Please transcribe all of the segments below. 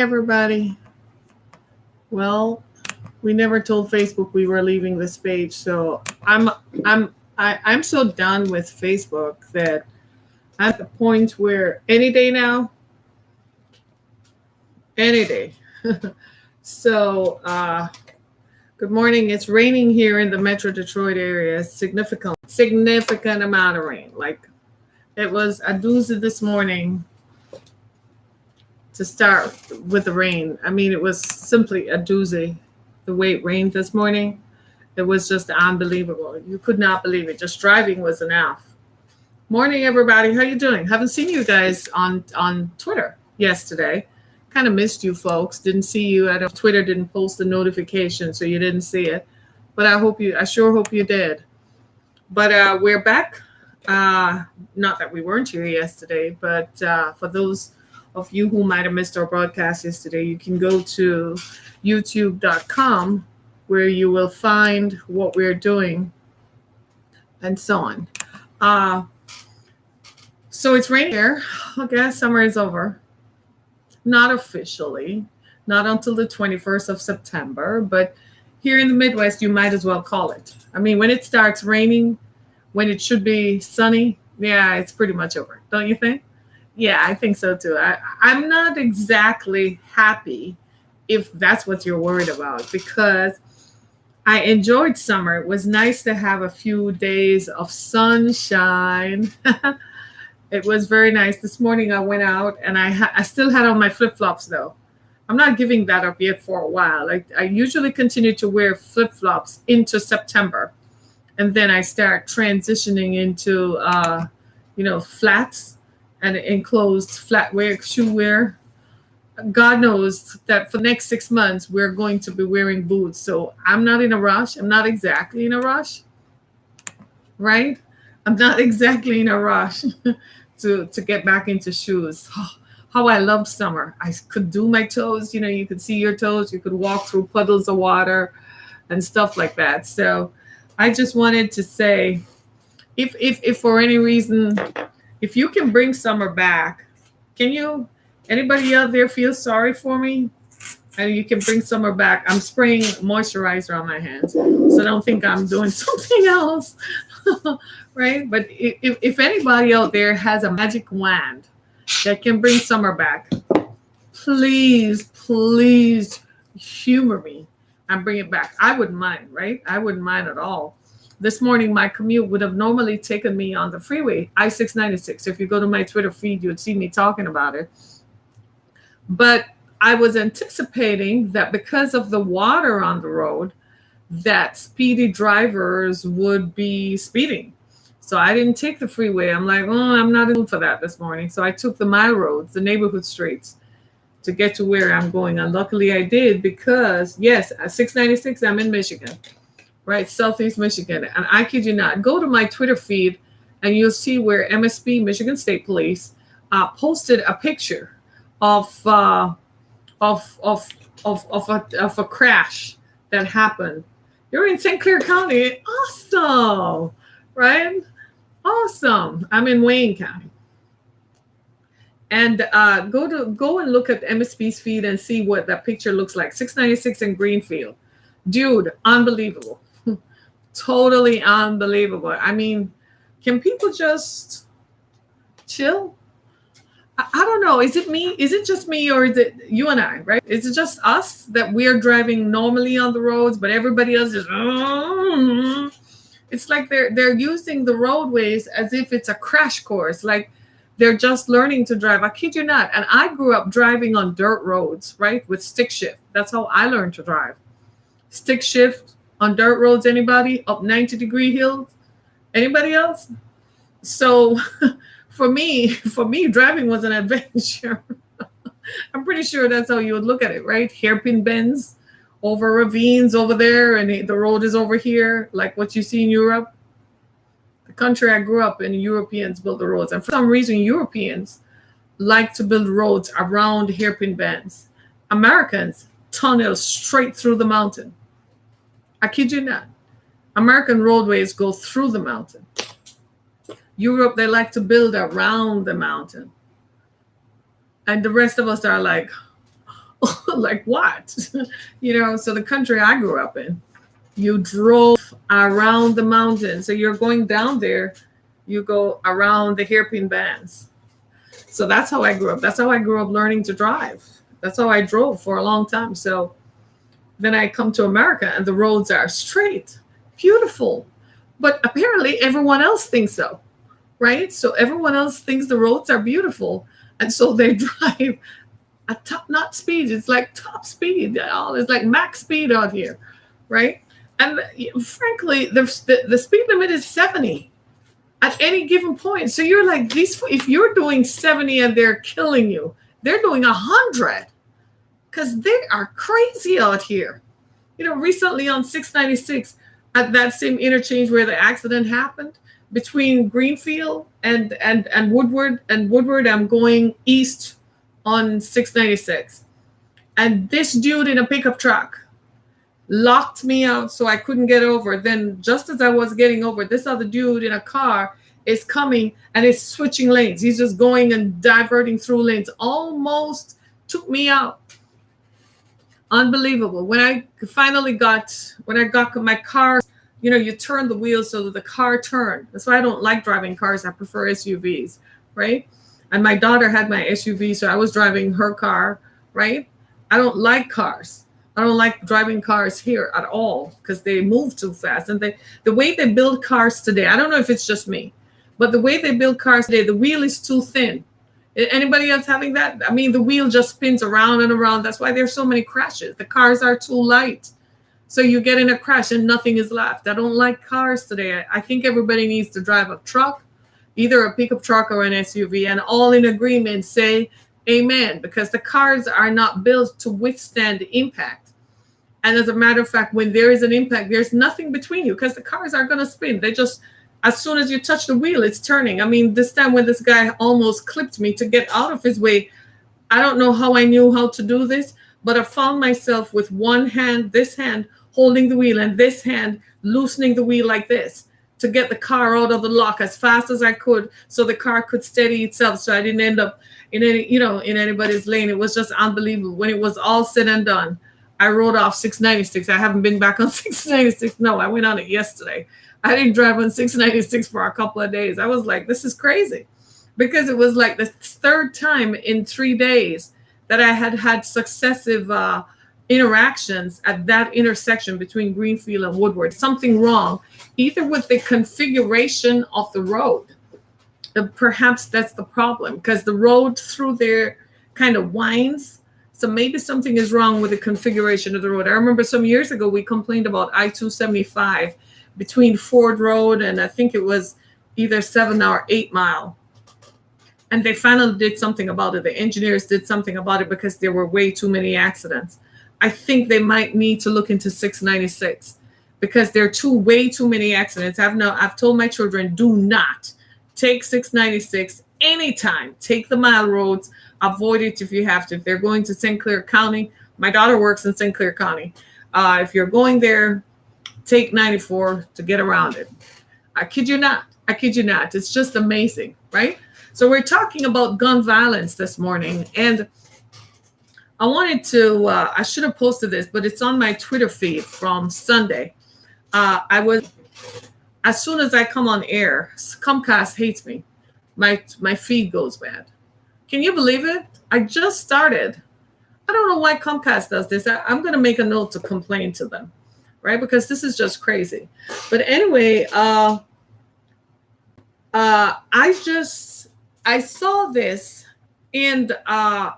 Everybody. Well, we never told Facebook we were leaving this page, so I'm so done with Facebook that I'm at the point where any day now, any day. So good morning. It's raining here in the Metro Detroit area. Significant amount of rain. Like it was a doozy this morning to start with the rain. I mean, it was simply a doozy. The way it rained this morning, it was just unbelievable. You could not believe it. Just driving was enough. Morning, everybody. How you doing? Haven't seen you guys on Twitter yesterday. Kind of missed you folks. Didn't see you. I don't. Twitter didn't post the notification, so you didn't see it. But I sure hope you did. But we're back. Not that we weren't here yesterday, but for those of you who might have missed our broadcast yesterday, you can go to youtube.com where you will find what we're doing and so on. So it's raining here. I guess summer is over. Not officially, not until the 21st of September, but here in the Midwest, you might as well call it. I mean, when it starts raining, when it should be sunny, yeah, it's pretty much over. Don't you think? Yeah, I think so too. I'm not exactly happy if that's what you're worried about because I enjoyed summer. It was nice to have a few days of sunshine. It was very nice. This morning I went out and I still had on my flip-flops though. I'm not giving that up yet for a while. I usually continue to wear flip-flops into September. And then I start transitioning into, flats and enclosed flat wear, shoe wear. God knows that for the next 6 months, we're going to be wearing boots. So I'm not in a rush. I'm not exactly in a rush, right? I'm not exactly in a rush to get back into shoes. Oh, how I love summer. I could do my toes. You could see your toes. You could walk through puddles of water and stuff like that. So I just wanted to say, if for any reason, if you can bring summer back, can you? Anybody out there feel sorry for me? And you can bring summer back. I'm spraying moisturizer on my hands, so don't think I'm doing something else, right? But if anybody out there has a magic wand that can bring summer back, please humor me and bring it back. I wouldn't mind, right? I wouldn't mind at all. This morning, my commute would have normally taken me on the freeway, I-696. If you go to my Twitter feed, you'd see me talking about it. But I was anticipating that because of the water on the road, that speedy drivers would be speeding. So I didn't take the freeway. I'm like, I'm not in the mood for that this morning. So I took the mile roads, the neighborhood streets, to get to where I'm going. And luckily I did because, yes, at 696, I'm in Michigan, right? Southeast Michigan. And I kid you not, go to my Twitter feed and you'll see where MSP, Michigan State Police, posted a picture of a crash that happened. You're in St. Clair County. Awesome, right? Awesome. I'm in Wayne County. And go and look at MSP's feed and see what that picture looks like. 696 in Greenfield. Dude, unbelievable. Totally unbelievable. I mean, can people just chill? I don't know. Is it me? Is it just me or is it you and I, right? Is it just us that we're driving normally on the roads, but everybody else is it's like they're using the roadways as if it's a crash course. Like they're just learning to drive. I kid you not. And I grew up driving on dirt roads, right? With stick shift. That's how I learned to drive. Stick shift on dirt roads. Anybody? Up 90-degree hills? Anybody else? So for me, driving was an adventure. I'm pretty sure that's how you would look at it, right? Hairpin bends over ravines over there, and the road is over here, like what you see in Europe. The country I grew up in, Europeans built the roads. And for some reason, Europeans like to build roads around hairpin bends. Americans tunnel straight through the mountain. I kid you not. American roadways go through the mountain. Europe, they like to build around the mountain. And the rest of us are like, Like what? So the country I grew up in, you drove around the mountains. So you're going down there, you go around the hairpin bands. So that's how I grew up. That's how I grew up learning to drive. That's how I drove for a long time. So then I come to America and the roads are straight, beautiful. But apparently everyone else thinks so, right? So everyone else thinks the roads are beautiful. And so they drive at top notch speed. It's like top speed. It's like max speed out here, right? And frankly, the speed limit is 70 at any given point. So you're like, if you're doing 70 and they're killing you, they're doing 100 because they are crazy out here. Recently on 696 at that same interchange where the accident happened between Greenfield and Woodward I'm going east on 696. And this dude in a pickup truck locked me out so I couldn't get over. Then just as I was getting over, this other dude in a car is coming and is switching lanes. He's just going and diverting through lanes. Almost took me out. Unbelievable. When I got my car, you turn the wheel so that the car turned. That's why I don't like driving cars. I prefer SUVs, right? And my daughter had my SUV, so I was driving her car, right? I don't like cars. I don't like driving cars here at all because they move too fast. And the way they build cars today, I don't know if it's just me, but the way they build cars today, the wheel is too thin. Anybody else having that? I mean, the wheel just spins around and around. That's why there's so many crashes. The cars are too light. So you get in a crash and nothing is left. I don't like cars today. I think everybody needs to drive a truck, either a pickup truck or an SUV, and all in agreement say amen, because the cars are not built to withstand impact. And as a matter of fact, when there is an impact, there's nothing between you because the cars are going to spin. They just, as soon as you touch the wheel, it's turning. I mean, this time when this guy almost clipped me to get out of his way, I don't know how I knew how to do this, but I found myself with one hand, this hand holding the wheel and this hand loosening the wheel like this to get the car out of the lock as fast as I could so the car could steady itself so I didn't end up in anybody's lane. It was just unbelievable. When it was all said and done, I rode off 696. I haven't been back on 696. No, I went on it yesterday. I didn't drive on 696 for a couple of days. I was like, this is crazy, because it was like the third time in 3 days that I had successive interactions at that intersection between Greenfield and Woodward. Something wrong, either with the configuration of the road. Perhaps that's the problem, because the road through there kind of winds. So maybe something is wrong with the configuration of the road. I remember some years ago, we complained about I-275 between Ford Road and I think it was either 7 or 8 Mile. And they finally did something about it. The engineers did something about it because there were way too many accidents. I think they might need to look into 696 because there are way too many accidents. I've told my children, do not take 696 anytime. Take the mile roads. Avoid it if you have to. If they're going to St. Clair County, my daughter works in St. Clair County. If you're going there, take 94 to get around it. I kid you not. It's just amazing, right? So we're talking about gun violence this morning. And I wanted to, I should have posted this, but it's on my Twitter feed from Sunday. As soon as I come on air, Comcast hates me. My feed goes bad. Can you believe it? I just started. I don't know why Comcast does this. I'm going to make a note to complain to them, right? Because this is just crazy. But anyway, I saw this and I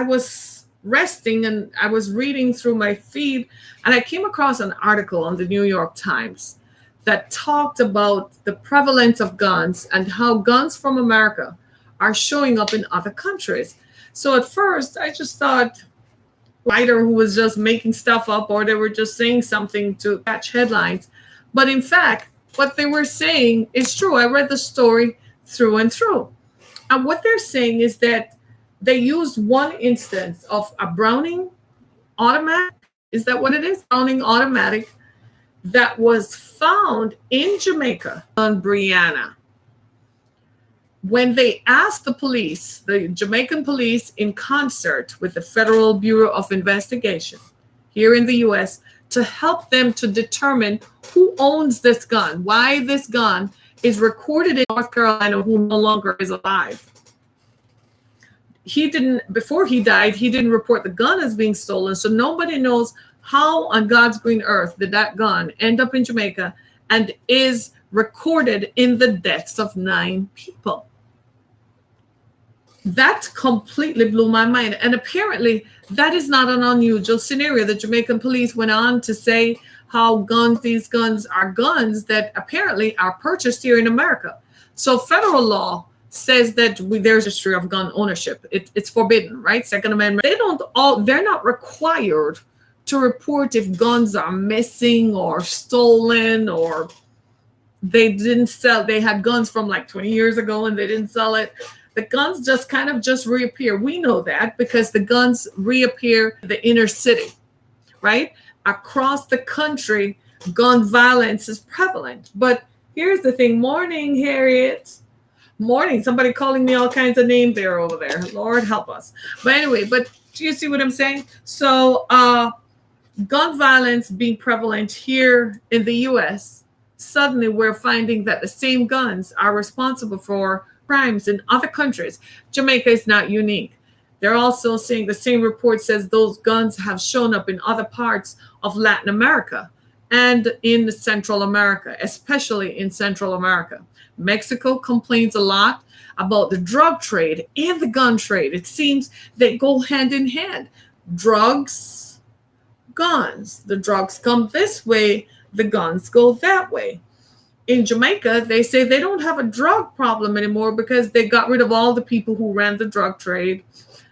was resting and I was reading through my feed and I came across an article on the New York Times that talked about the prevalence of guns and how guns from America are showing up in other countries. So at first I just thought writer who was just making stuff up or they were just saying something to catch headlines. But in fact, what they were saying is true. I read the story through and through. And what they're saying is that they used one instance of a Browning automatic. Is that what it is? Browning automatic that was found in Jamaica on Brianna. when they asked the police, the Jamaican police, in concert with the Federal Bureau of Investigation here in the US, to help them to determine who owns this gun, why this gun is recorded in North Carolina, who no longer is alive. He didn't, before he died, he didn't report the gun as being stolen. So nobody knows how on God's green earth did that gun end up in Jamaica and is recorded in the deaths of 9 people. That completely blew my mind. And apparently that is not an unusual scenario. The Jamaican police went on to say how these guns are guns that apparently are purchased here in America. So federal law says that there's a history of gun ownership. It's forbidden, right? Second Amendment. They're not required to report if guns are missing or stolen, or they didn't sell. They had guns from like 20 years ago and they didn't sell it. The guns just kind of just reappear. We know that because the guns reappear in the inner city, right? Across the country, gun violence is prevalent. But here's the thing. Morning, Harriet. Morning. Somebody calling me all kinds of names there over there. Lord help us. But anyway, but do you see what I'm saying? So gun violence being prevalent here in the US, suddenly we're finding that the same guns are responsible for crimes in other countries. Jamaica is not unique. They're also saying the same report says those guns have shown up in other parts of Latin America and in Central America, especially in Central America. Mexico complains a lot about the drug trade and the gun trade. It seems they go hand in hand. Drugs, guns. The drugs come this way, the guns go that way. In Jamaica, they say they don't have a drug problem anymore because they got rid of all the people who ran the drug trade.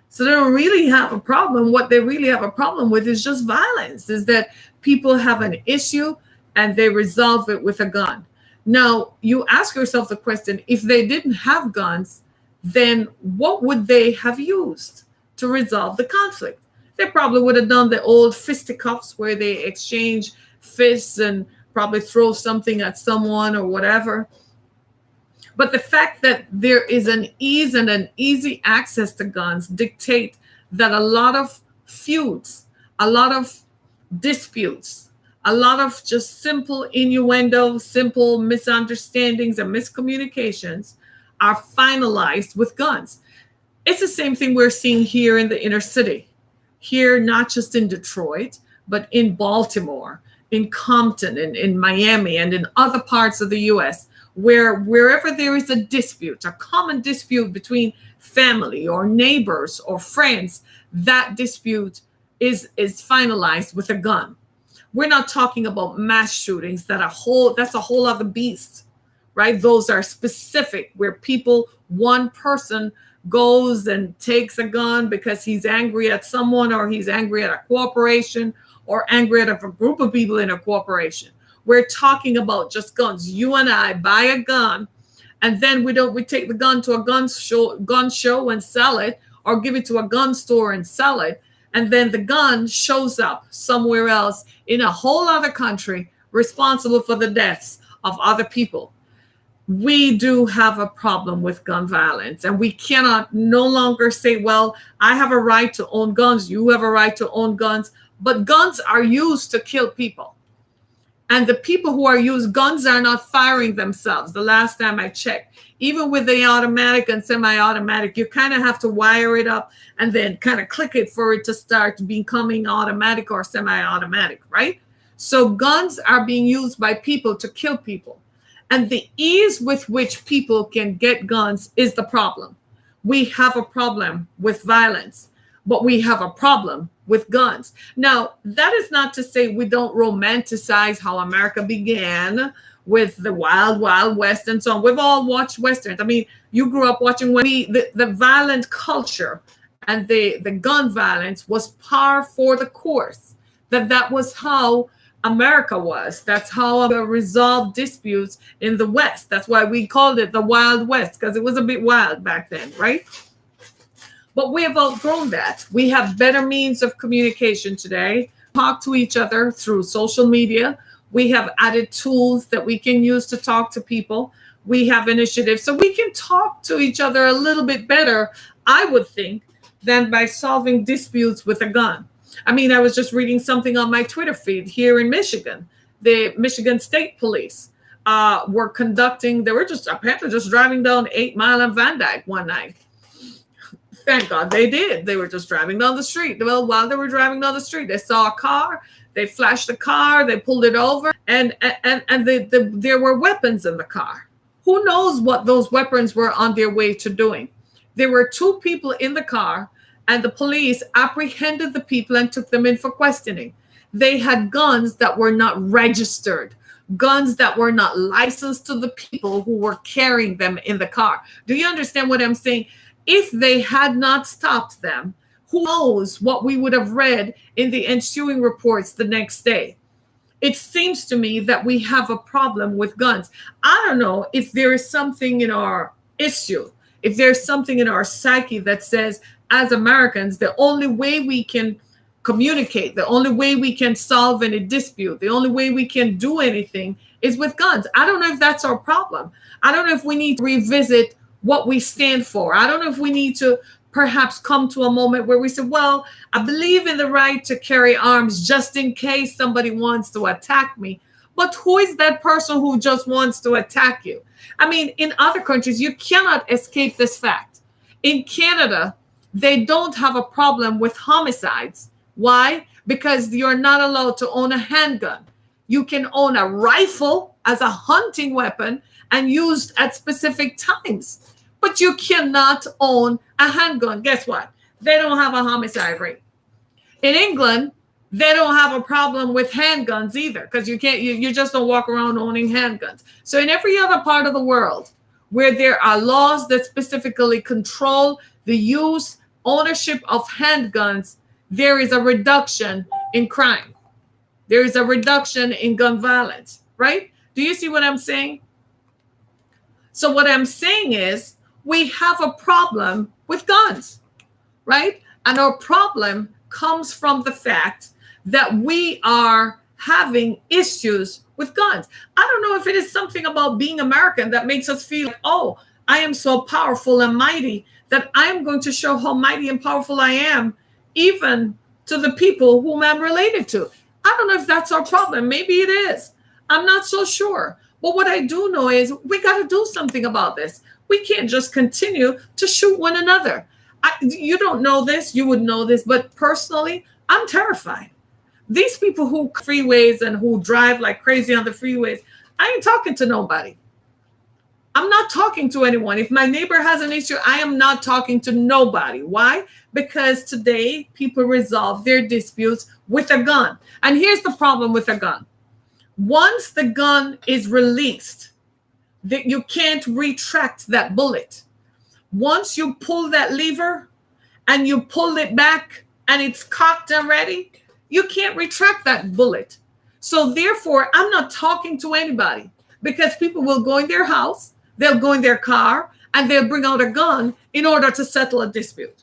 So they don't really have a problem. What they really have a problem with is just violence, is that people have an issue and they resolve it with a gun. Now, you ask yourself the question, if they didn't have guns, then what would they have used to resolve the conflict? They probably would have done the old fisticuffs where they exchange fists and probably throw something at someone or whatever. But the fact that there is an ease and an easy access to guns dictate that a lot of feuds, a lot of disputes, a lot of just simple innuendo, simple misunderstandings and miscommunications are finalized with guns. It's the same thing we're seeing here in the inner city. Here, not just in Detroit, but in Baltimore, in Compton, in Miami, and in other parts of the US, wherever there is a dispute, a common dispute between family or neighbors or friends, that dispute is finalized with a gun. We're not talking about mass shootings that's a whole other beast, right? Those are specific where one person goes and takes a gun because he's angry at someone or he's angry at a corporation or angry at a group of people in a corporation. We're talking about just guns. You and I buy a gun, and then we take the gun to a gun show and sell it, or give it to a gun store and sell it, and then the gun shows up somewhere else in a whole other country, responsible for the deaths of other people. We do have a problem with gun violence, and we cannot no longer say, well, I have a right to own guns, you have a right to own guns, but guns are used to kill people. And the people who are used, guns are not firing themselves. The last time I checked, even with the automatic and semi-automatic, you kind of have to wire it up and then kind of click it for it to start becoming automatic or semi-automatic, right? So guns are being used by people to kill people. And the ease with which people can get guns is the problem. We have a problem with violence, but we have a problem with guns. Now, that is not to say we don't romanticize how America began with the wild, wild West and so on. We've all watched Westerns. I mean, you grew up watching the violent culture and the gun violence was par for the course. That was how America was. That's how we resolved disputes in the West. That's why we called it the Wild West, because it was a bit wild back then, right? But we have outgrown that. We have better means of communication today. Talk to each other through social media. We have added tools that we can use to talk to people. we have initiatives so we can talk to each other a little bit better, I would think, than by solving disputes with a gun. I mean, I was just reading something on my Twitter feed here in Michigan. The Michigan State Police were conducting, they were just apparently just driving down 8 Mile and Van Dyke one night. Thank God they did. They were just driving down the street. Well, while they were driving down the street, they saw a car. They flashed the car. They pulled it over, and there were weapons in the car. Who knows what those weapons were on their way to doing? There were 2 people in the car, and the police apprehended the people and took them in for questioning. They had guns that were not registered, guns that were not licensed to the people who were carrying them in the car. Do you understand what I'm saying? If they had not stopped them, who knows what we would have read in the ensuing reports the next day. It seems to me that we have a problem with guns. I don't know if there is something in our issue, if there's something in our psyche that says, as Americans, the only way we can communicate, the only way we can solve any dispute, the only way we can do anything is with guns. I don't know if that's our problem. I don't know if we need to revisit what we stand for. I don't know if we need to perhaps come to a moment where we say, well, I believe in the right to carry arms just in case somebody wants to attack me. But who is that person who just wants to attack you? I mean, in other countries, you cannot escape this fact. In Canada, they don't have a problem with homicides. Why? Because you're not allowed to own a handgun. You can own a rifle as a hunting weapon and used at specific times. But you cannot own a handgun. Guess what? They don't have a homicide rate. In England, they don't have a problem with handguns either, because you just don't walk around owning handguns. So in every other part of the world where there are laws that specifically control the use, ownership of handguns, there is a reduction in crime. There is a reduction in gun violence, right? Do you see what I'm saying? So what I'm saying is, we have a problem with guns, right? And our problem comes from the fact that we are having issues with guns. I don't know if it is something about being American that makes us feel like, oh, I am so powerful and mighty that I am going to show how mighty and powerful I am, even to the people whom I'm related to. I don't know if that's our problem. Maybe it is. I'm not so sure. But what I do know is we got to do something about this. We can't just continue to shoot one another. You don't know this, you would know this, but personally, I'm terrified. These people who freeways and who drive like crazy on the freeways, I ain't talking to nobody. I'm not talking to anyone. If my neighbor has an issue, I am not talking to nobody. Why? Because today people resolve their disputes with a gun. And here's the problem with a gun. Once the gun is released, that you can't retract that bullet. Once you pull that lever and you pull it back and it's cocked and ready, you can't retract that bullet. So therefore, I'm not talking to anybody, because people will go in their house, they'll go in their car, and they'll bring out a gun in order to settle a dispute.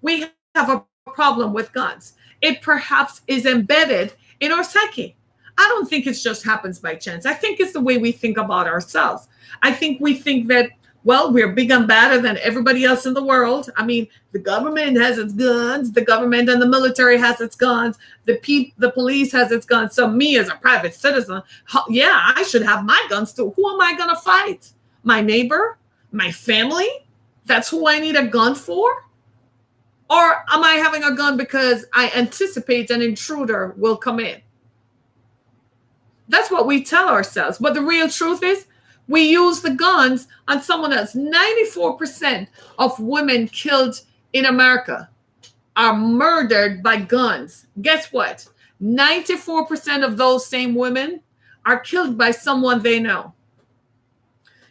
We have a problem with guns. It perhaps is embedded in our psyche. I don't think it just happens by chance. I think it's the way we think about ourselves. I think we think that, well, we're big and badder than everybody else in the world. I mean, the government has its guns. The government and the military has its guns. The police has its guns. So me as a private citizen, yeah, I should have my guns too. Who am I going to fight? My neighbor? My family? That's who I need a gun for? Or am I having a gun because I anticipate an intruder will come in? That's what we tell ourselves. But the real truth is, we use the guns on someone else. 94% of women killed in America are murdered by guns. Guess what? 94% of those same women are killed by someone they know.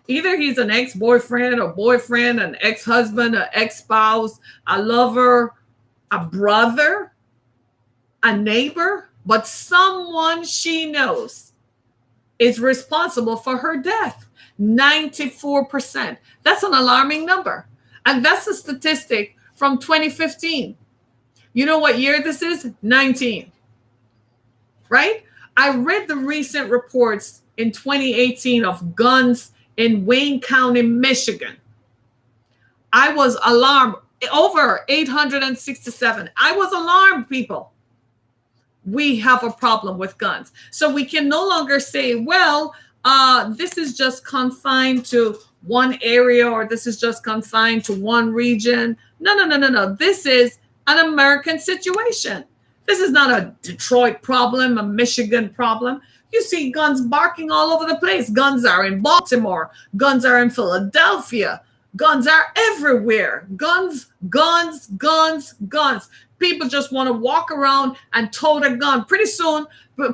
Either he's an ex-boyfriend or boyfriend, an ex-husband, an ex-spouse, a lover, a brother, a neighbor, but someone she knows is responsible for her death. 94%. That's an alarming number. And that's a statistic from 2015. You know what year this is? 19. Right? I read the recent reports in 2018 of guns in Wayne County, Michigan. I was alarmed. Over 867. I was alarmed, people. We have a problem with guns. So we can no longer say, well, this is just confined to one area, or this is just confined to one region. No, no, no, no, no. This is an American situation. This is not a Detroit problem, a Michigan problem. You see guns barking all over the place. Guns are in Baltimore. Guns are in Philadelphia. Guns are everywhere. Guns, guns, guns, guns. People just want to walk around and tote a gun. Pretty soon,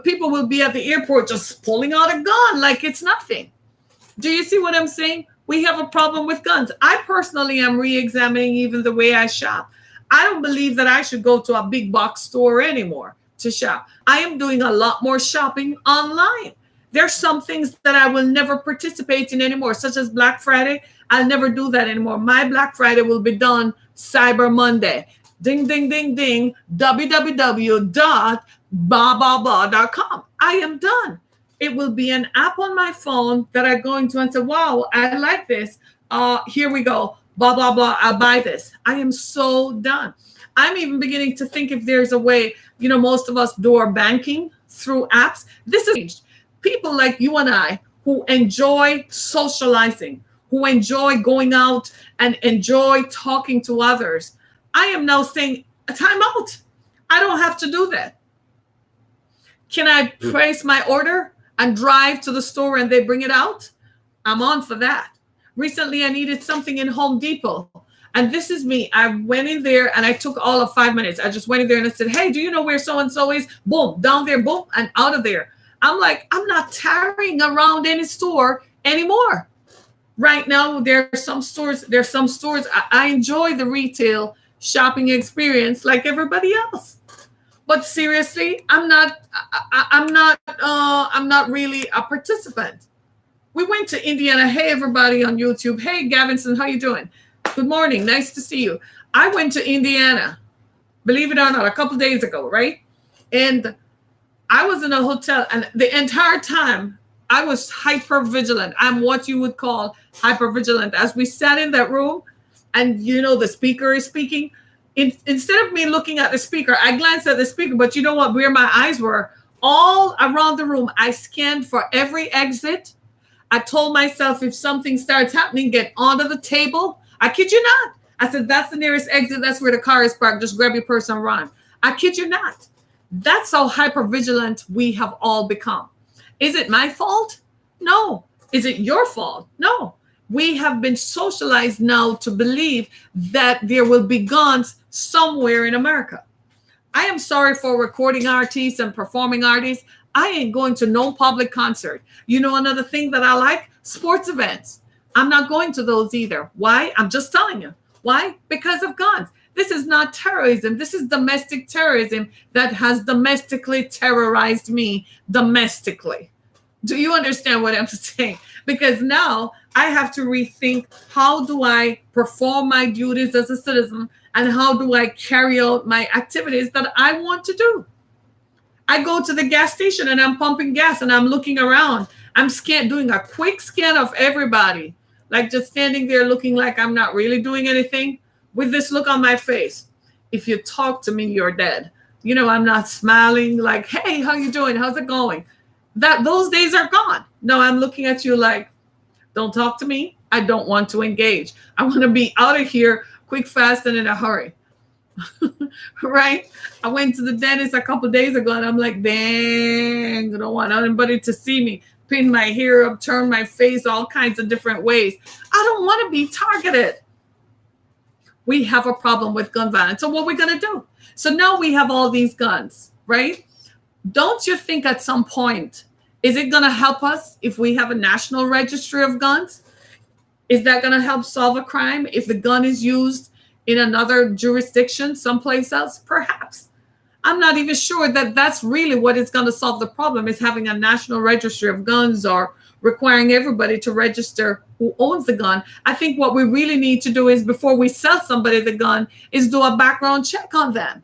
people will be at the airport just pulling out a gun like it's nothing. Do you see what I'm saying? We have a problem with guns. I personally am re-examining even the way I shop. I don't believe that I should go to a big box store anymore to shop. I am doing a lot more shopping online. There's some things that I will never participate in anymore, such as Black Friday. I'll never do that anymore. My Black Friday will be done Cyber Monday. Ding, ding, ding, ding, www.bababa.com. I am done. It will be an app on my phone that I go into and say, wow, I like this. Here we go. Blah, blah, blah. I'll buy this. I am so done. I'm even beginning to think if there's a way, most of us do our banking through apps. This is people like you and I who enjoy socializing, who enjoy going out and enjoy talking to others. I am now saying, time out. I don't have to do that. Can I place my order and drive to the store and they bring it out? I'm on for that. Recently, I needed something in Home Depot. And this is me. I went in there and I took all of 5 minutes. I just went in there and I said, hey, do you know where so-and-so is? Boom, down there, boom, and out of there. I'm like, I'm not tarrying around any store anymore. Right now, there's some stores. I enjoy the retail shopping experience like everybody else. But seriously, I'm not really a participant. We went to Indiana. Hey, everybody on YouTube. Hey, Gavinson, how you doing? Good morning. Nice to see you. I went to Indiana, believe it or not, a couple of days ago, right? And I was in a hotel, and the entire time I was hyper vigilant. I'm what you would call hyper vigilant. As we sat in that room, and the speaker is speaking, instead of me looking at the speaker, I glanced at the speaker, but you know what? Where my eyes were all around the room, I scanned for every exit. I told myself, if something starts happening, get onto the table. I kid you not. I said, that's the nearest exit. That's where the car is parked. Just grab your purse and run. I kid you not. That's how hypervigilant we have all become. Is it my fault? No. Is it your fault? No. We have been socialized now to believe that there will be guns somewhere in America. I am sorry for recording artists and performing artists. I ain't going to no public concert. Another thing that I like? Sports events. I'm not going to those either. Why? I'm just telling you. Why? Because of guns. This is not terrorism. This is domestic terrorism that has domestically terrorized me domestically. Do you understand what I'm saying? Because now I have to rethink, how do I perform my duties as a citizen, and how do I carry out my activities that I want to do? I go to the gas station and I'm pumping gas and I'm looking around. I'm doing a quick scan of everybody, like just standing there looking like I'm not really doing anything with this look on my face. If you talk to me, you're dead. I'm not smiling like, hey, how you doing? How's it going? Those days are gone. No, I'm looking at you like, don't talk to me. I don't want to engage. I want to be out of here quick, fast, and in a hurry. Right? I went to the dentist a couple of days ago and I'm like, dang, I don't want anybody to see me. Pin my hair up, turn my face all kinds of different ways. I don't want to be targeted. We have a problem with gun violence. So what are we going to do? So now we have all these guns, right? Don't you think at some point, is it going to help us if we have a national registry of guns? Is that going to help solve a crime if the gun is used in another jurisdiction, someplace else? Perhaps. I'm not even sure that that's really what is going to solve the problem, is having a national registry of guns or requiring everybody to register who owns the gun. I think what we really need to do is, before we sell somebody the gun, is do a background check on them.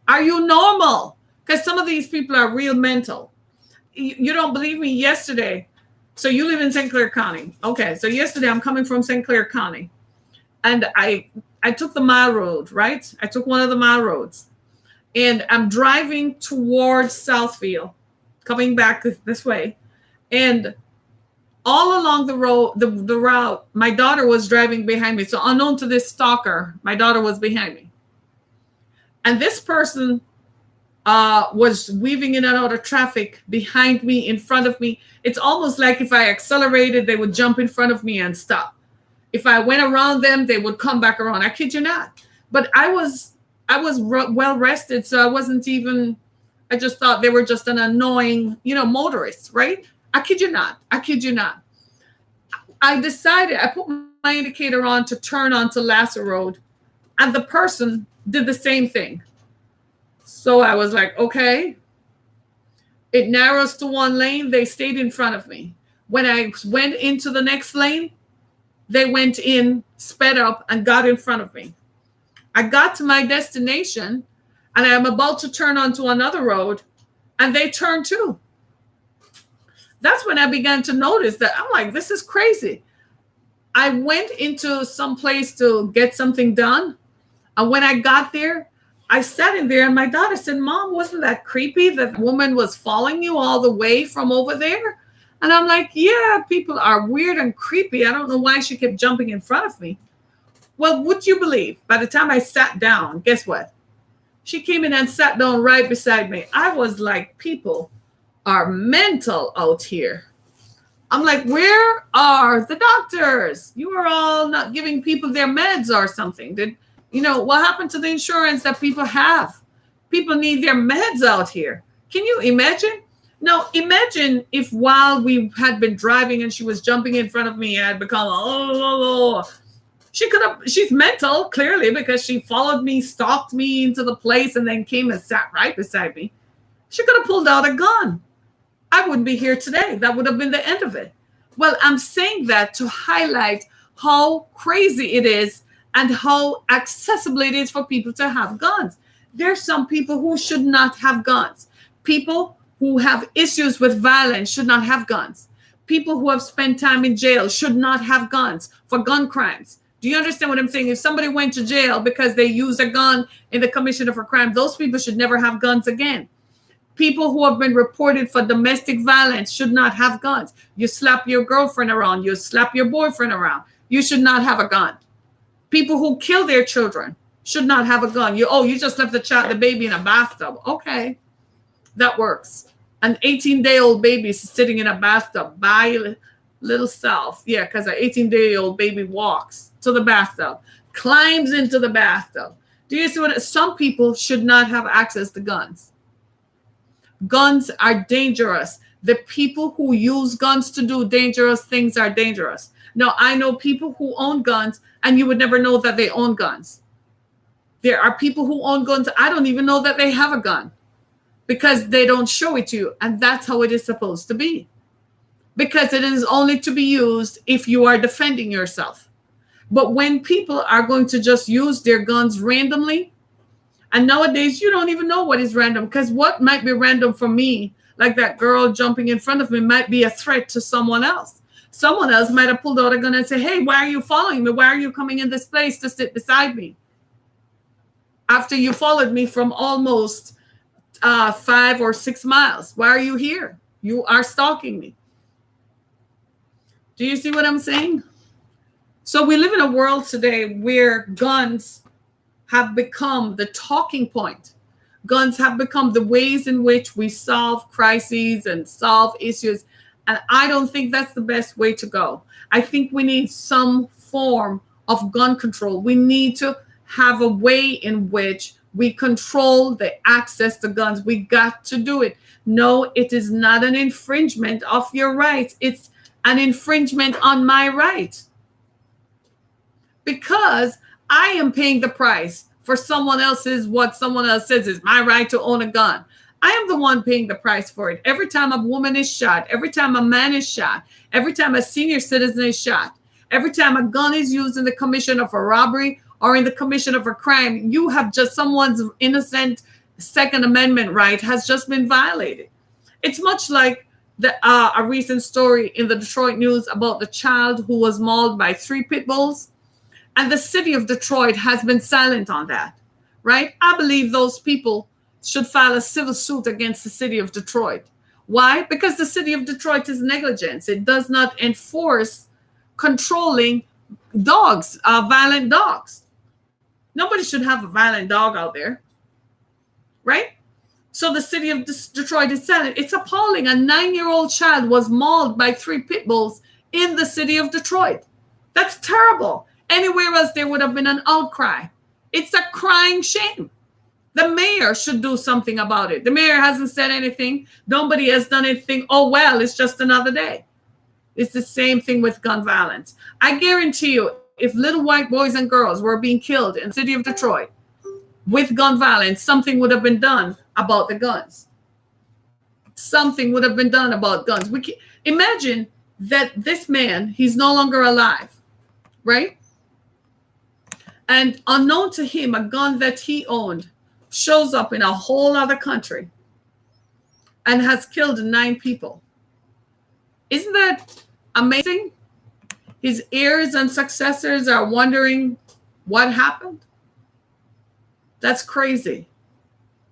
Are you normal? Because some of these people are real mental. You don't believe me? Yesterday, So you live in St. Clair County. Okay. So yesterday I'm coming from St. Clair County, and I took the mile road, right? I took one of the mile roads, and I'm driving towards Southfield, coming back this way. And all along the road, the route, my daughter was driving behind me. So unknown to this stalker, my daughter was behind me. And this person was weaving in and out of traffic behind me, in front of me. It's almost like if I accelerated, they would jump in front of me and stop. If I went around them, they would come back around. I kid you not. But I was well rested, so I wasn't even. I just thought they were just an annoying, motorist, right? I kid you not. I kid you not. I decided, I put my indicator on to turn onto Lasser Road, and the person did the same thing. So I was like, okay. It narrows to one lane. They stayed in front of me. When I went into the next lane, they went in, sped up, and got in front of me. I got to my destination, and I'm about to turn onto another road, and they turned too. That's when I began to notice that I'm like, this is crazy. I went into some place to get something done, and when I got there, I sat in there, and my daughter said, Mom, wasn't that creepy that woman was following you all the way from over there? And I'm like, yeah, people are weird and creepy. I don't know why she kept jumping in front of me. Well, would you believe, by the time I sat down, guess what? She came in and sat down right beside me. I was like, people are mental out here. I'm like, where are the doctors? You are all not giving people their meds or something. What happened to the insurance that people have? People need their meds out here. Can you imagine? Now, imagine if while we had been driving and she was jumping in front of me, I had become, she's mental, clearly, because she followed me, stalked me into the place, and then came and sat right beside me. She could have pulled out a gun. I wouldn't be here today. That would have been the end of it. Well, I'm saying that to highlight how crazy it is and how accessible it is for people to have guns. There's some people who should not have guns. People who have issues with violence should not have guns. People who have spent time in jail should not have guns for gun crimes. Do you understand what I'm saying? If somebody went to jail because they used a gun in the commission of a crime, those people should never have guns again. People who have been reported for domestic violence should not have guns. You slap your girlfriend around, you slap your boyfriend around, you should not have a gun. People who kill their children should not have a gun. You just left the baby in a bathtub. Okay, that works. An 18-day-old baby is sitting in a bathtub by little self. Yeah, because an 18-day-old baby walks to the bathtub, climbs into the bathtub. Do you see what? Some people should not have access to guns. Guns are dangerous. The people who use guns to do dangerous things are dangerous. Now, I know people who own guns, and you would never know that they own guns. There are people who own guns. I don't even know that they have a gun because they don't show it to you. And that's how it is supposed to be. Because it is only to be used if you are defending yourself. But when people are going to just use their guns randomly, and nowadays you don't even know what is random, because what might be random for me, like that girl jumping in front of me, might be a threat to someone else. Someone else might have pulled out a gun and say, hey, why are you following me? Why are you coming in this place to sit beside me? After you followed me from almost 5 or 6 miles. Why are you here? You are stalking me. Do you see what I'm saying? So we live in a world today where guns have become the talking point. Guns have become the ways in which we solve crises and solve issues. And I don't think that's the best way to go. I think we need some form of gun control. We need to have a way in which we control the access to guns. We got to do it. No, it is not an infringement of your rights. It's an infringement on my right. Because I am paying the price for someone else's, what someone else says is my right to own a gun. I am the one paying the price for it. Every time a woman is shot, every time a man is shot, every time a senior citizen is shot, every time a gun is used in the commission of a robbery or in the commission of a crime, you have just someone's innocent Second Amendment right has just been violated. It's much like A recent story in the Detroit News about the child who was mauled by 3 pit bulls, and the city of Detroit has been silent on that, right? I believe those people should file a civil suit against the city of Detroit. Why? Because the city of Detroit is negligence. It does not enforce controlling dogs, violent dogs. Nobody should have a violent dog out there, right? So the city of Detroit is silent. It's appalling. A 9-year-old child was mauled by 3 pit bulls in the city of Detroit. That's terrible. Anywhere else, there would have been an outcry. It's a crying shame. The mayor should do something about it. The mayor hasn't said anything. Nobody has done anything. Oh, well, it's just another day. It's the same thing with gun violence. I guarantee you, if little white boys and girls were being killed in the city of Detroit with gun violence, something would have been done about the guns. Something would have been done about guns. Imagine that this man, he's no longer alive, right? And unknown to him, a gun that he owned shows up in a whole other country and has killed 9 people. Isn't that amazing? His heirs and successors are wondering what happened. That's crazy.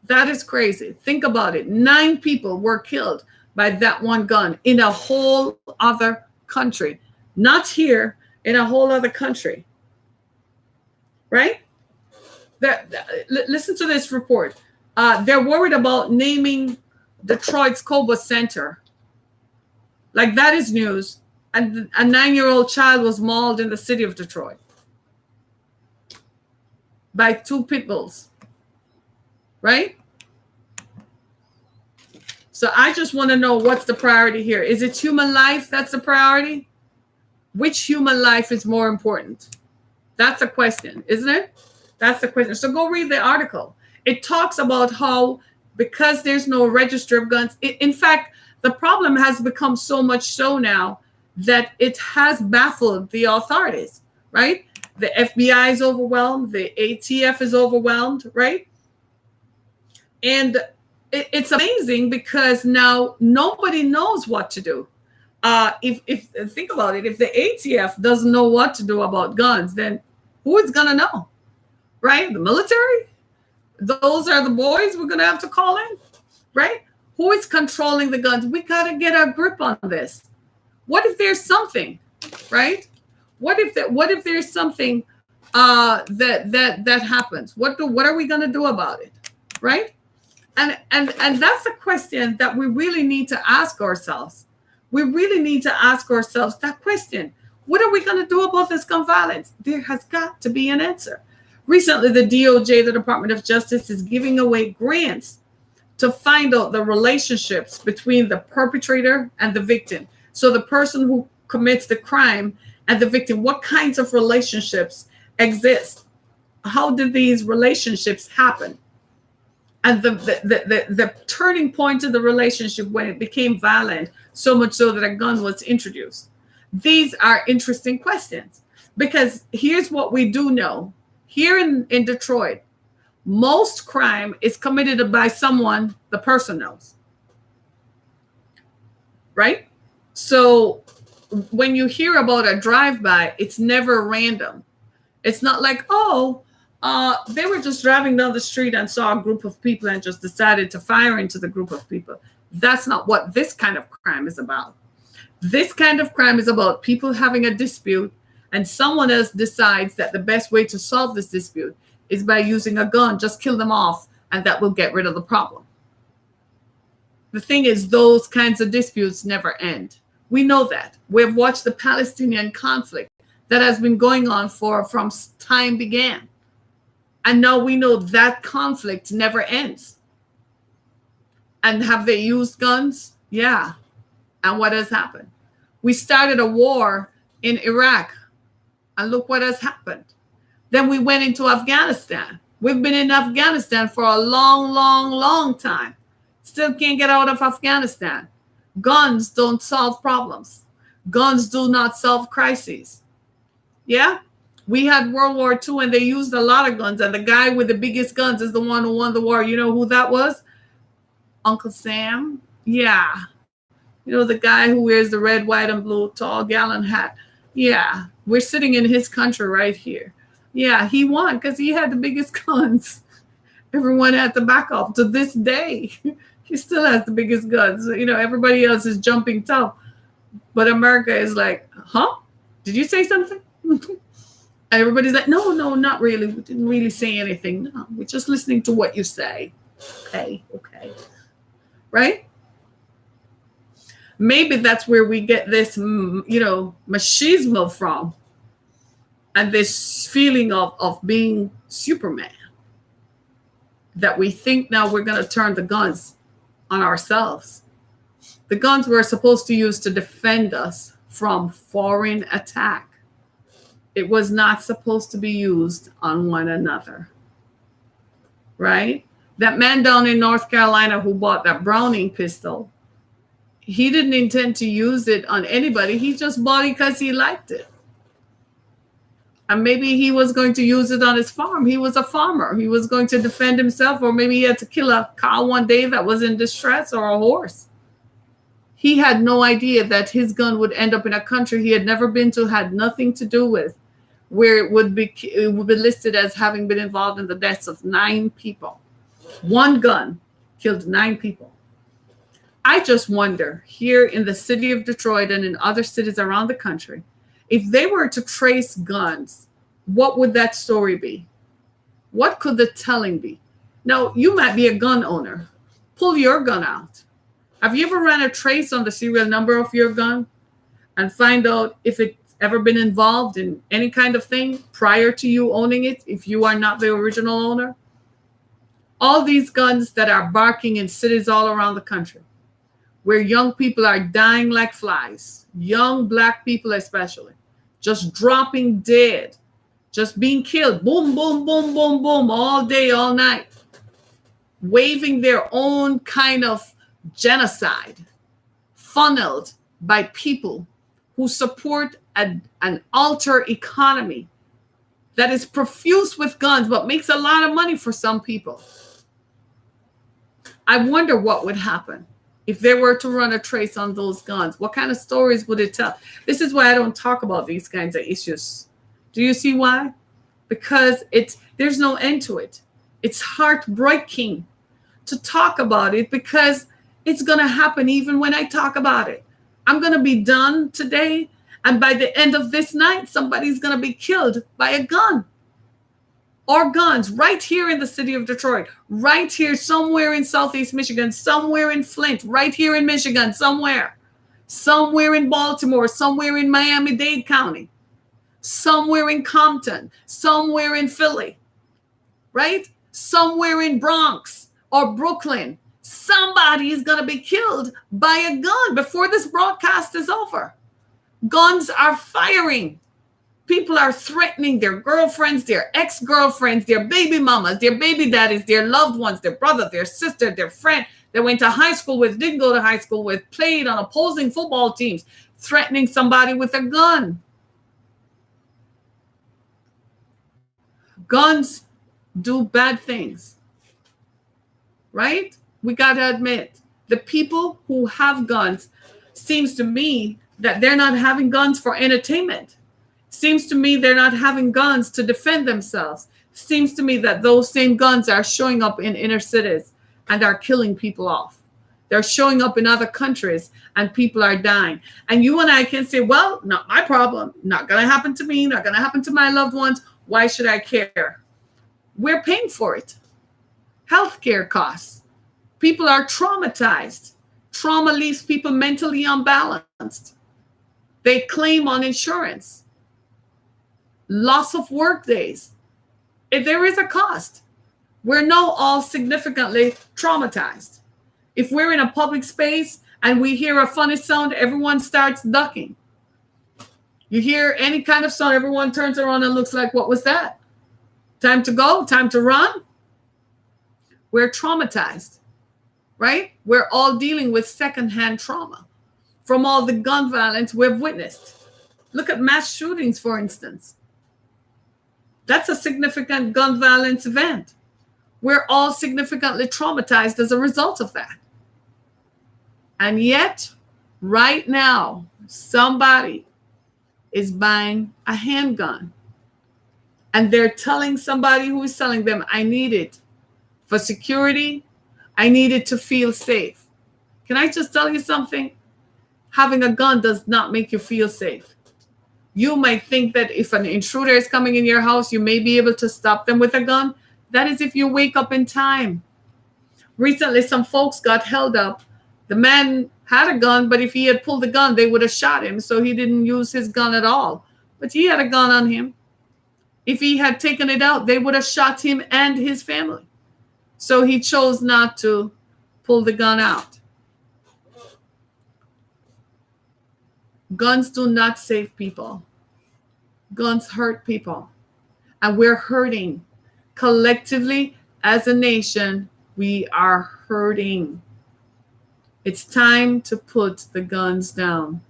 That is crazy. Think about it. 9 people were killed by that one gun in a whole other country. Not here, in a whole other country. Right? Listen to this report. They're worried about naming Detroit's Cobra Center. Like, that is news. And a 9-year-old child was mauled in the city of Detroit by 2 pit bulls. Right? So I just want to know, what's the priority here? Is it human life that's the priority? Which human life is more important? That's a question, isn't it? That's the question. So go read the article. It talks about how, because there's no register of guns, in fact, the problem has become so much so now that it has baffled the authorities, right? The FBI is overwhelmed. The ATF is overwhelmed, right? And it's amazing because now nobody knows what to do. If think about it, if the ATF doesn't know what to do about guns, then who is going to know, right? The military? Those are the boys we're going to have to call in, right? Who is controlling the guns? We got to get a grip on this. What if there's something, right? What if there's something that happens? What are we going to do about it, right? And that's a question that we really need to ask ourselves. We really need to ask ourselves that question. What are we going to do about this gun violence? There has got to be an answer. Recently, the DOJ, the Department of Justice, is giving away grants to find out the relationships between the perpetrator and the victim. So the person who commits the crime and the victim, what kinds of relationships exist? How did these relationships happen? And the turning point of the relationship when it became violent, so much so that a gun was introduced. These are interesting questions, because here's what we do know. Here in Detroit, most crime is committed by someone the person knows. Right? So when you hear about a drive-by, it's never random. It's not like, they were just driving down the street and saw a group of people and just decided to fire into the group of people. That's not what this kind of crime is about. This kind of crime is about people having a dispute, and someone else decides that the best way to solve this dispute is by using a gun. Just kill them off, and that will get rid of the problem. The thing is, those kinds of disputes never end. We know that. We've watched the Palestinian conflict that has been going on from time began. And now we know that conflict never ends. And have they used guns? Yeah. And what has happened? We started a war in Iraq, and look what has happened. Then we went into Afghanistan. We've been in Afghanistan for a long, long, long time. Still can't get out of Afghanistan. Guns don't solve problems. Guns do not solve crises. Yeah? We had World War II, and they used a lot of guns, and the guy with the biggest guns is the one who won the war. You know who that was? Uncle Sam. Yeah. The guy who wears the red, white, and blue tall gallon hat. Yeah, we're sitting in his country right here. Yeah, he won because he had the biggest guns. Everyone had to back off. To this day, he still has the biggest guns. Everybody else is jumping tough. But America is like, huh? Did you say something? Everybody's like, no, not really. We didn't really say anything. No, we're just listening to what you say. Okay. Right? Maybe that's where we get this, machismo from. And this feeling of being Superman. That we think now we're going to turn the guns on ourselves. The guns we're supposed to use to defend us from foreign attack. It was not supposed to be used on one another. Right? That man down in North Carolina who bought that Browning pistol, he didn't intend to use it on anybody. He just bought it because he liked it. And maybe he was going to use it on his farm. He was a farmer. He was going to defend himself, or maybe he had to kill a cow one day that was in distress, or a horse. He had no idea that his gun would end up in a country he had never been to, had nothing to do with, where it would be listed as having been involved in the deaths of 9 people. One gun killed 9 people. I just wonder, here in the city of Detroit and in other cities around the country, if they were to trace guns, what would that story be? What could the telling be? Now, you might be a gun owner. Pull your gun out. Have you ever ran a trace on the serial number of your gun and find out if it's ever been involved in any kind of thing prior to you owning it, if you are not the original owner? All these guns that are barking in cities all around the country, where young people are dying like flies, young Black people especially, just dropping dead, just being killed, boom, boom, boom, boom, boom, all day, all night, waving their own kind of genocide, funneled by people who support an alter economy that is profuse with guns, but makes a lot of money for some people. I wonder what would happen if they were to run a trace on those guns. What kind of stories would it tell? This is why I don't talk about these kinds of issues. Do you see why? Because there's no end to it. It's heartbreaking to talk about it, because it's going to happen even when I talk about it. I'm going to be done today, and by the end of this night, somebody's going to be killed by a gun. Or guns right here in the city of Detroit, right here somewhere in Southeast Michigan, somewhere in Flint, right here in Michigan, somewhere in Baltimore, somewhere in Miami-Dade County, somewhere in Compton, somewhere in Philly, right? Somewhere in Bronx or Brooklyn. Somebody is going to be killed by a gun before this broadcast is over. Guns are firing. People are threatening their girlfriends, their ex-girlfriends, their baby mamas, their baby daddies, their loved ones, their brother, their sister, their friend they went to high school with, didn't go to high school with, played on opposing football teams, threatening somebody with a gun. Guns do bad things, right? We got to admit, the people who have guns, seems to me that they're not having guns for entertainment. Seems to me they're not having guns to defend themselves. Seems to me that those same guns are showing up in inner cities and are killing people off. They're showing up in other countries and people are dying. And you and I can say, well, not my problem. Not going to happen to me. Not going to happen to my loved ones. Why should I care? We're paying for it. Healthcare costs. People are traumatized. Trauma leaves people mentally unbalanced. They claim on insurance. Loss of work days. If there is a cost, we're now all significantly traumatized. If we're in a public space and we hear a funny sound, everyone starts ducking. You hear any kind of sound, everyone turns around and looks like, what was that? Time to go? Time to run? We're traumatized, right? We're all dealing with secondhand trauma from all the gun violence we've witnessed. Look at mass shootings, for instance. That's a significant gun violence event. We're all significantly traumatized as a result of that. And yet, Right now, somebody is buying a handgun and they're telling somebody who is selling them, I need it for security. I need it to feel safe. Can I just tell you something? Having a gun does not make you feel safe. You might think that if an intruder is coming in your house, you may be able to stop them with a gun. That is if you wake up in time. Recently, some folks got held up. The man had a gun, but if he had pulled the gun, they would have shot him. So he didn't use his gun at all. But he had a gun on him. If he had taken it out, they would have shot him and his family. So he chose not to pull the gun out. Guns do not save people. Guns hurt people. And we're hurting. Collectively, as a nation, we are hurting. It's time to put the guns down.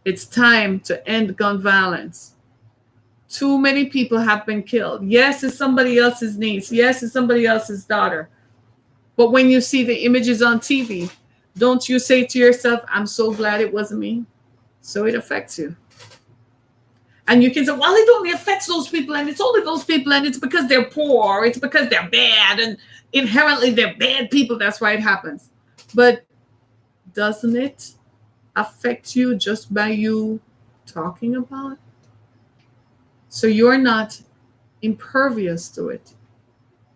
It's time to end gun violence. Too many people have been killed. Yes, it's somebody else's niece. Yes, it's somebody else's daughter. But when you see the images on TV, don't you say to yourself, I'm so glad it wasn't me? So it affects you. And you can say, well, it only affects those people, and it's only those people, and it's because they're poor, or it's because they're bad, and inherently they're bad people. That's why it happens. But doesn't it affect you just by you talking about it? So you're not impervious to it,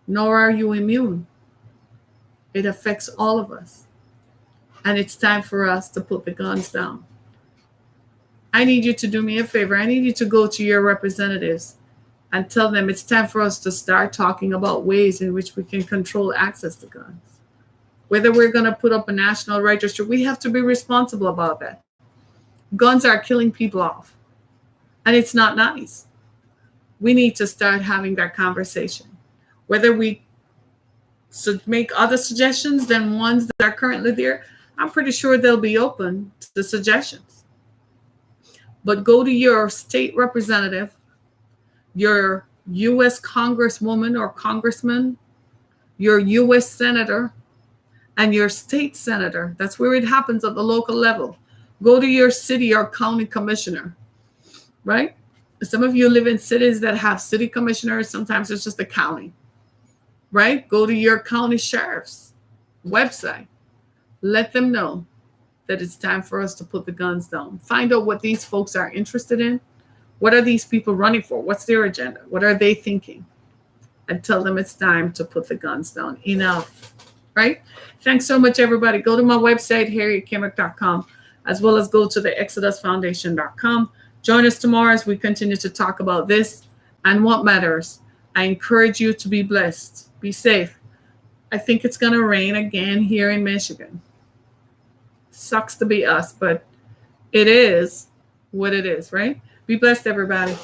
nor are you immune. It affects all of us. And it's time for us to put the guns down. I need you to do me a favor. I need you to go to your representatives and tell them it's time for us to start talking about ways in which we can control access to guns. Whether we're going to put up a national register, we have to be responsible about that. Guns are killing people off. And it's not nice. We need to start having that conversation. Whether we make other suggestions than ones that are currently there, I'm pretty sure they'll be open to the suggestions. But go to your state representative, your U.S. congresswoman or congressman, your U.S. senator, and your state senator. That's where it happens at the local level. Go to your city or county commissioner, right? Some of you live in cities that have city commissioners. Sometimes it's just a county, right? Go to your county sheriff's website. Let them know that it's time for us to put the guns down. Find out what these folks are interested in. What are these people running for? What's their agenda? What are they thinking? And tell them it's time to put the guns down. Enough, right? Thanks so much, everybody. Go to my website, harrietkimmick.com, as well as go to the exodusfoundation.com. Join us tomorrow as we continue to talk about this and what matters. I encourage you to be blessed. Be safe. I think it's going to rain again here in Michigan. Sucks to be us, but it is what it is, right? Be blessed, everybody.